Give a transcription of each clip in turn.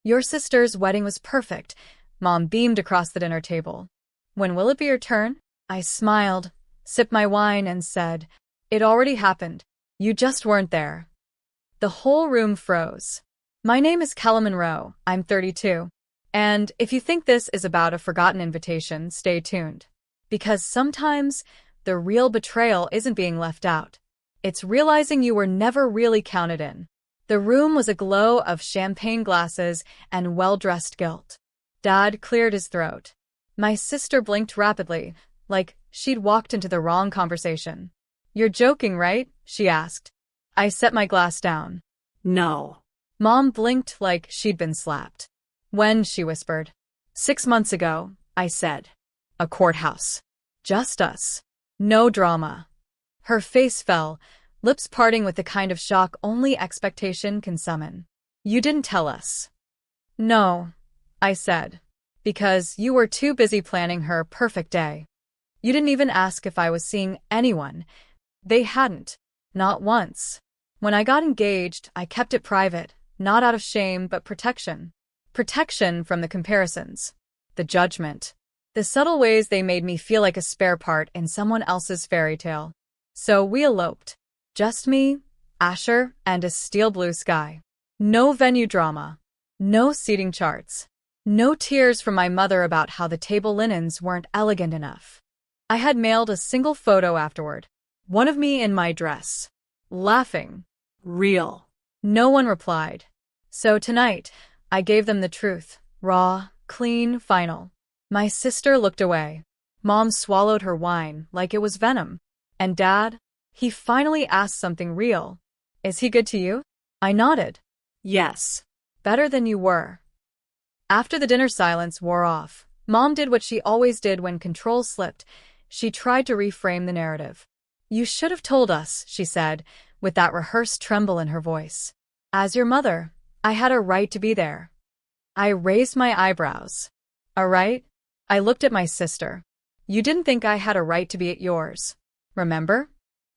Your sister's wedding was perfect. Mom beamed across the dinner table. When will it be your turn? I smiled, sipped my wine, and said, It already happened. You just weren't there. The whole room froze. My name is Calla Monroe. I'm 32. And if you think this is about a forgotten invitation, stay tuned. Because sometimes the real betrayal isn't being left out. It's realizing you were never really counted in. The room was aglow of champagne glasses and well-dressed guilt. Dad cleared his throat. My sister blinked rapidly, like she'd walked into the wrong conversation. You're joking, right? She asked. I set my glass down. No. Mom blinked like she'd been slapped. When? She whispered. 6 months ago, I said. A courthouse. Just us. No drama. Her face fell, lips parting with the kind of shock only expectation can summon. You didn't tell us. No, I said. Because you were too busy planning her perfect day. You didn't even ask if I was seeing anyone. They hadn't. Not once. When I got engaged, I kept it private, not out of shame but protection. Protection from the comparisons. The judgment. The subtle ways they made me feel like a spare part in someone else's fairy tale. So we eloped. Just me, Asher, and a steel blue sky. No venue drama. No seating charts. No tears from my mother about how the table linens weren't elegant enough. I had mailed a single photo afterward. One of me in my dress. Laughing. Real. No one replied. So tonight, I gave them the truth. Raw, clean, final. My sister looked away. Mom swallowed her wine like it was venom. And Dad? He finally asked something real. Is he good to you? I nodded. Yes. Better than you were. After the dinner silence wore off, Mom did what she always did when control slipped. She tried to reframe the narrative. You should have told us, she said, with that rehearsed tremble in her voice. As your mother, I had a right to be there. I raised my eyebrows. A right? I looked at my sister. You didn't think I had a right to be at yours. Remember?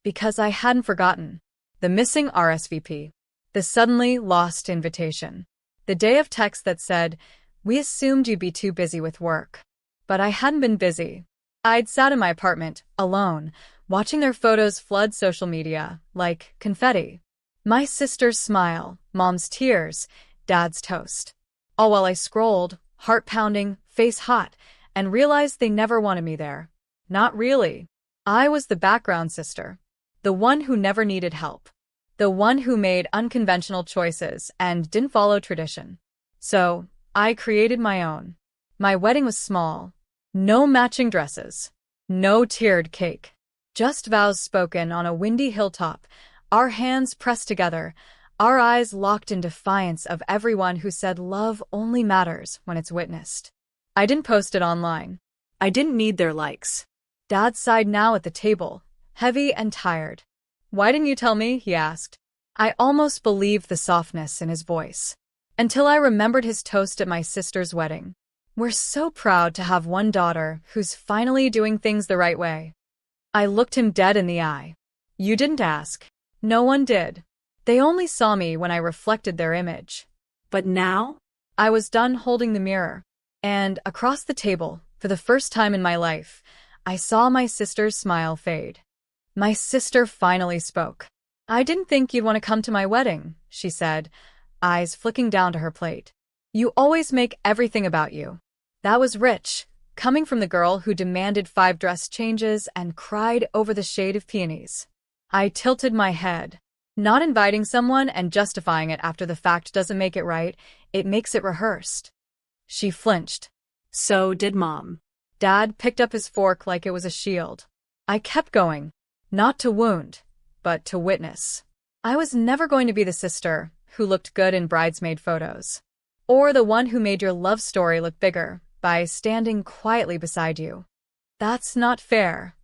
Because I hadn't forgotten. The missing RSVP. The suddenly lost invitation. The day of text that said, we assumed you'd be too busy with work. But I hadn't been busy. I'd sat in my apartment, alone, watching their photos flood social media, like confetti. My sister's smile, Mom's tears, Dad's toast. All while I scrolled, heart pounding, face hot, and realized they never wanted me there. Not really. I was the background sister. The one who never needed help. The one who made unconventional choices and didn't follow tradition. So, I created my own. My wedding was small. No matching dresses. No tiered cake. Just vows spoken on a windy hilltop, our hands pressed together, our eyes locked in defiance of everyone who said love only matters when it's witnessed. I didn't post it online. I didn't need their likes. Dad sighed now at the table, heavy and tired. Why didn't you tell me? He asked. I almost believed the softness in his voice. Until I remembered his toast at my sister's wedding. We're so proud to have one daughter who's finally doing things the right way. I looked him dead in the eye. You didn't ask. No one did. They only saw me when I reflected their image. But now? I was done holding the mirror. And across the table, for the first time in my life, I saw my sister's smile fade. My sister finally spoke. I didn't think you'd want to come to my wedding, she said, eyes flicking down to her plate. You always make everything about you. That was rich, coming from the girl who demanded 5 dress changes and cried over the shade of peonies. I tilted my head. Not inviting someone and justifying it after the fact doesn't make it right, it makes it rehearsed. She flinched. So did Mom. Dad picked up his fork like it was a shield. I kept going. Not to wound, but to witness. I was never going to be the sister who looked good in bridesmaid photos. Or the one who made your love story look bigger by standing quietly beside you. That's not fair.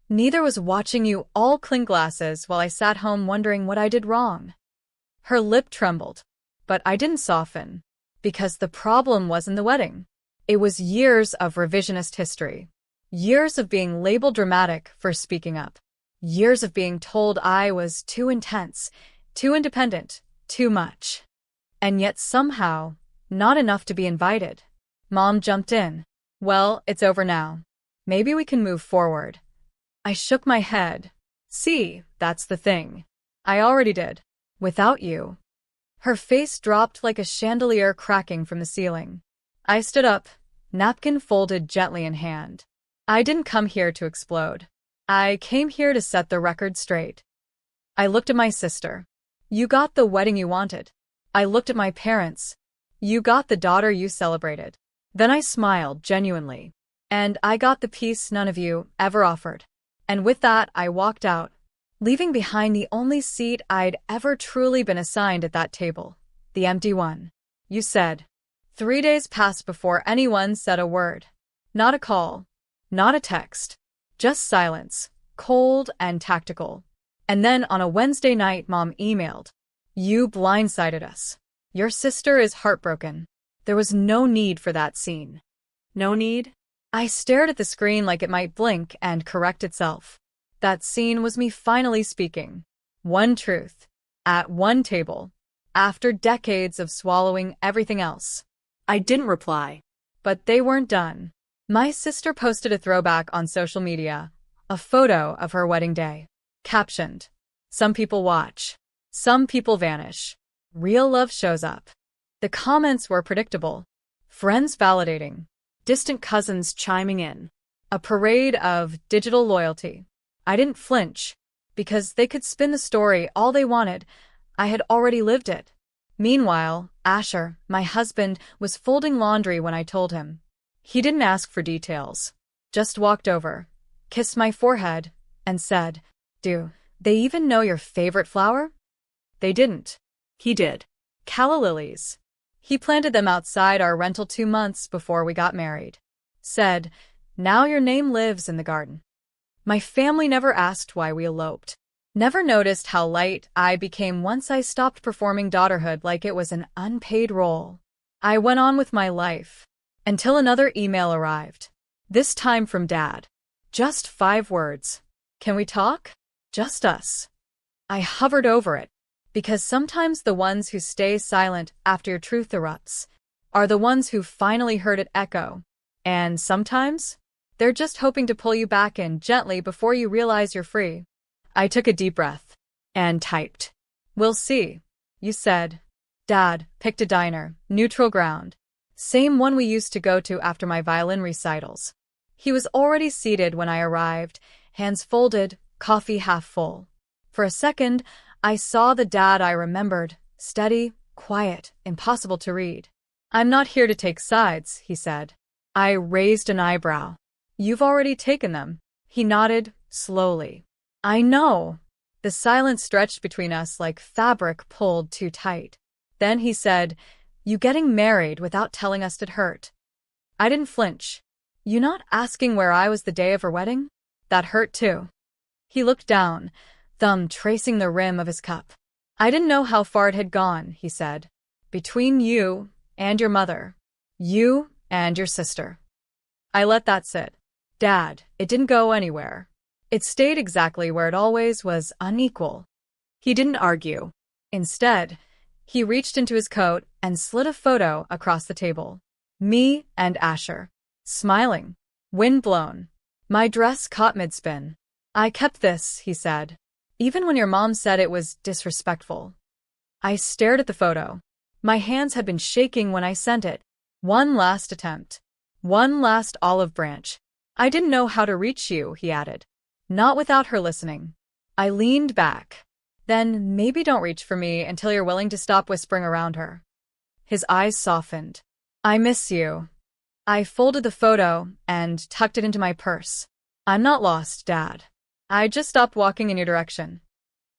Neither was watching you all clink glasses while I sat home wondering what I did wrong. Her lip trembled, but I didn't soften, because the problem wasn't the wedding. It was years of revisionist history. Years of being labeled dramatic for speaking up. Years of being told I was too intense, too independent, too much. And yet somehow, Not enough to be invited. Mom jumped in. Well, it's over now. Maybe we can move forward. I shook my head. See, that's the thing. I already did. Without you. Her face dropped like a chandelier cracking from the ceiling. I stood up, napkin folded gently in hand. I didn't come here to explode. I came here to set the record straight. I looked at my sister. You got the wedding you wanted. I looked at my parents. You got the daughter you celebrated. Then I smiled genuinely. And I got the peace none of you ever offered. And with that, I walked out, leaving behind the only seat I'd ever truly been assigned at that table, the empty one. You said. 3 days passed before anyone said a word. Not a call. Not a text. Just silence, cold and tactical. And then on a Wednesday night, Mom emailed. You blindsided us. Your sister is heartbroken. There was no need for that scene. No need? I stared at the screen like it might blink and correct itself. That scene was me finally speaking. One truth. At one table. After decades of swallowing everything else. I didn't reply. But they weren't done. My sister posted a throwback on social media, a photo of her wedding day. Captioned, some people watch. Some people vanish. Real love shows up. The comments were predictable. Friends validating. Distant cousins chiming in. A parade of digital loyalty. I didn't flinch, because they could spin the story all they wanted. I had already lived it. Meanwhile, Asher, my husband, was folding laundry when I told him. He didn't ask for details. Just walked over, kissed my forehead, and said, Do they even know your favorite flower? They didn't. He did. Calla lilies. He planted them outside our rental 2 months before we got married. Said, now your name lives in the garden. My family never asked why we eloped. Never noticed how light I became once I stopped performing daughterhood like it was an unpaid role. I went on with my life. Until another email arrived. This time from Dad. Just 5 words. Can we talk? Just us. I hovered over it. Because sometimes the ones who stay silent after your truth erupts are the ones who finally heard it echo. And sometimes, they're just hoping to pull you back in gently before you realize you're free. I took a deep breath and typed. We'll see, you said. Dad picked a diner, neutral ground. Same one we used to go to after my violin recitals. He was already seated when I arrived, hands folded, coffee half full. For a second, I saw the Dad I remembered, steady, quiet, impossible to read. I'm not here to take sides, he said. I raised an eyebrow. You've already taken them. He nodded, slowly. I know. The silence stretched between us like fabric pulled too tight. Then he said, You getting married without telling us did hurt. I didn't flinch. You not asking where I was the day of her wedding? That hurt too. He looked down, thumb tracing the rim of his cup. I didn't know how far it had gone, he said. Between you and your mother. You and your sister. I let that sit. Dad, it didn't go anywhere. It stayed exactly where it always was, unequal. He didn't argue. Instead, he reached into his coat and slid a photo across the table. Me and Asher. Smiling. Wind blown. My dress caught mid-spin. I kept this, he said. Even when your mom said it was disrespectful. I stared at the photo. My hands had been shaking when I sent it. One last attempt. One last olive branch. I didn't know how to reach you, he added. Not without her listening. I leaned back. Then maybe don't reach for me until you're willing to stop whispering around her. His eyes softened. I miss you. I folded the photo and tucked it into my purse. I'm not lost, Dad. I just stopped walking in your direction.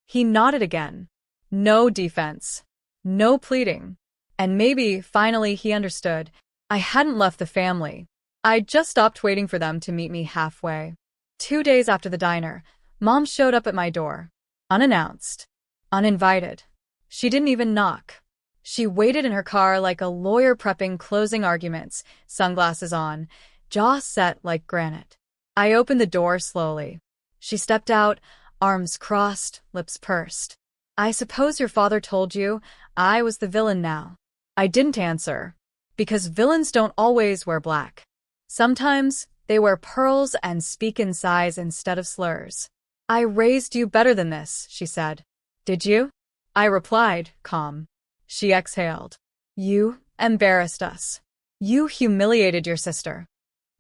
He nodded again. No defense. No pleading. And maybe, finally, he understood. I hadn't left the family. I'd just stopped waiting for them to meet me halfway. 2 days after the diner, Mom showed up at my door. Unannounced. Uninvited. She didn't even knock. She waited in her car like a lawyer prepping closing arguments, sunglasses on, jaw set like granite. I opened the door slowly. She stepped out, arms crossed, lips pursed. I suppose your father told you I was the villain now. I didn't answer. Because villains don't always wear black. Sometimes, they wear pearls and speak in sighs instead of slurs. I raised you better than this, she said. Did you? I replied, calm. She exhaled. You embarrassed us. You humiliated your sister.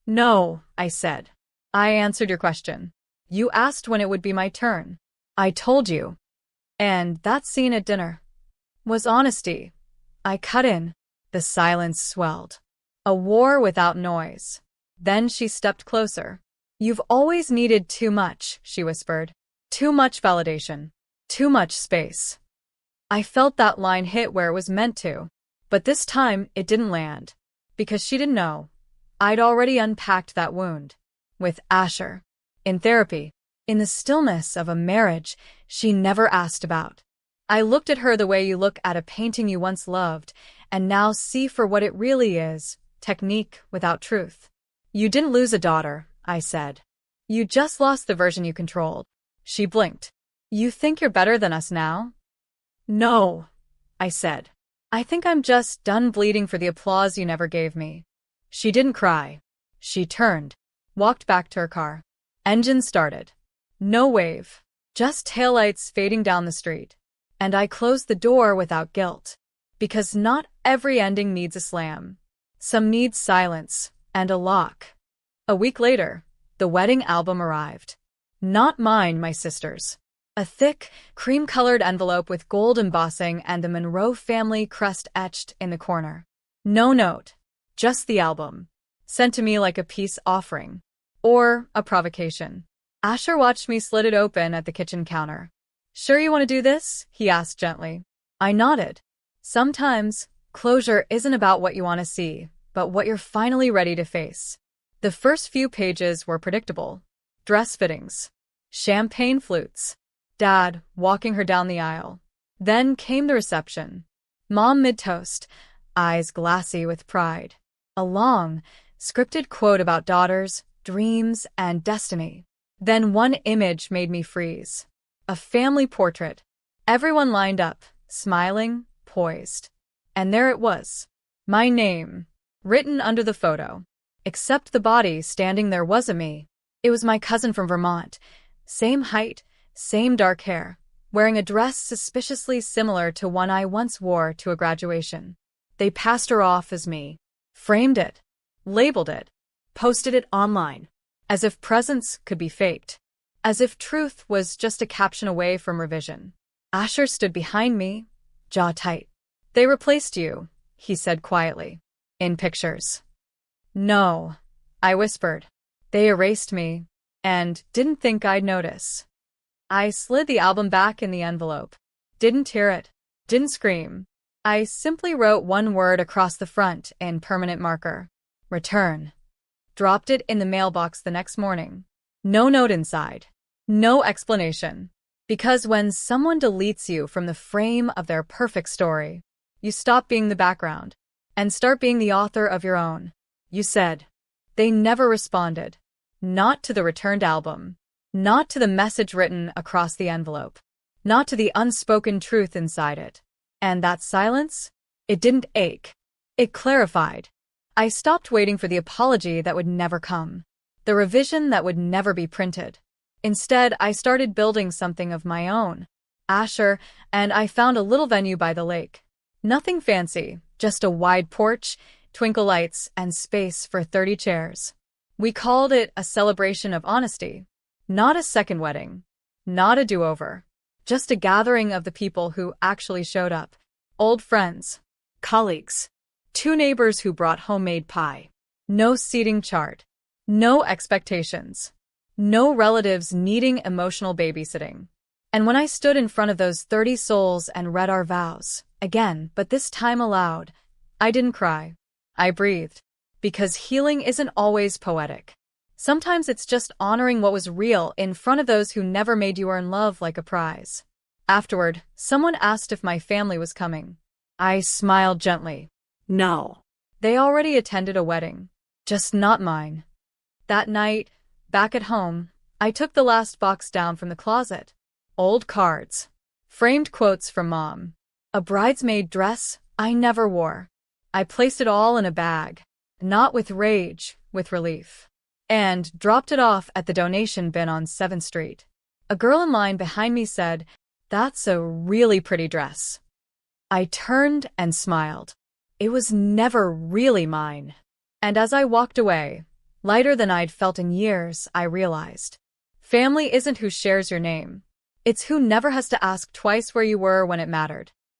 No, I said. I answered your question. You asked when it would be my turn. I told you. And that scene at dinner was honesty. I cut in. The silence swelled. A war without noise. Then she stepped closer. You've always needed too much, she whispered. Too much validation. Too much space. I felt that line hit where it was meant to. But this time, it didn't land. Because she didn't know. I'd already unpacked that wound. With Asher. In therapy. In the stillness of a marriage she never asked about. I looked at her the way you look at a painting you once loved, and now see for what it really is, technique without truth. You didn't lose a daughter, I said. You just lost the version you controlled. She blinked. You think you're better than us now? No, I said. I think I'm just done bleeding for the applause you never gave me. She didn't cry. She turned, walked back to her car. Engine started. No wave, just taillights fading down the street. And I closed the door without guilt. Because not every ending needs a slam. Some need silence and a lock. A week later, the wedding album arrived. Not mine, my sister's. A thick, cream-colored envelope with gold embossing and the Monroe family crest etched in the corner. No note, just the album. Sent to me like a peace offering. Or a provocation. Asher watched me slit it open at the kitchen counter. Sure you want to do this? He asked gently. I nodded. Sometimes, closure isn't about what you want to see, but what you're finally ready to face. The first few pages were predictable. Dress fittings. Champagne flutes. Dad walking her down the aisle. Then came the reception. Mom mid-toast, eyes glassy with pride. A long, scripted quote about daughters, dreams, and destiny. Then one image made me freeze. A family portrait. Everyone lined up, smiling, poised. And there it was. My name, written under the photo. Except the body standing there wasn't me. It was my cousin from Vermont. Same height, same dark hair, wearing a dress suspiciously similar to one I once wore to a graduation. They passed her off as me. Framed it. Labeled it. Posted it online. As if presence could be faked. As if truth was just a caption away from revision. Asher stood behind me, jaw tight. They replaced you, he said quietly. In pictures. No, I whispered. They erased me, and didn't think I'd notice. I slid the album back in the envelope. Didn't tear it. Didn't scream. I simply wrote one word across the front in permanent marker. Return. Dropped it in the mailbox the next morning. No note inside. No explanation. Because when someone deletes you from the frame of their perfect story, you stop being the background and start being the author of your own. You said. They never responded. Not to the returned album. Not to the message written across the envelope. Not to the unspoken truth inside it. And that silence? It didn't ache. It clarified. I stopped waiting for the apology that would never come. The revision that would never be printed. Instead, I started building something of my own. Asher, and I found a little venue by the lake. Nothing fancy, just a wide porch, twinkle lights, and space for 30 chairs. We called it a celebration of honesty. Not a second wedding. Not a do-over. Just a gathering of the people who actually showed up. Old friends. Colleagues. 2 neighbors who brought homemade pie. No seating chart. No expectations. No relatives needing emotional babysitting. And when I stood in front of those 30 souls and read our vows, again, but this time aloud, I didn't cry. I breathed. Because healing isn't always poetic. Sometimes it's just honoring what was real in front of those who never made you earn love like a prize. Afterward, someone asked if my family was coming. I smiled gently. No. They already attended a wedding. Just not mine. That night, back at home, I took the last box down from the closet. Old cards. Framed quotes from Mom. A bridesmaid dress I never wore. I placed it all in a bag, not with rage, with relief, and dropped it off at the donation bin on 7th Street. A girl in line behind me said, "That's a really pretty dress." I turned and smiled. It was never really mine. And as I walked away, lighter than I'd felt in years, I realized, family isn't who shares your name. It's who never has to ask twice where you were when it mattered.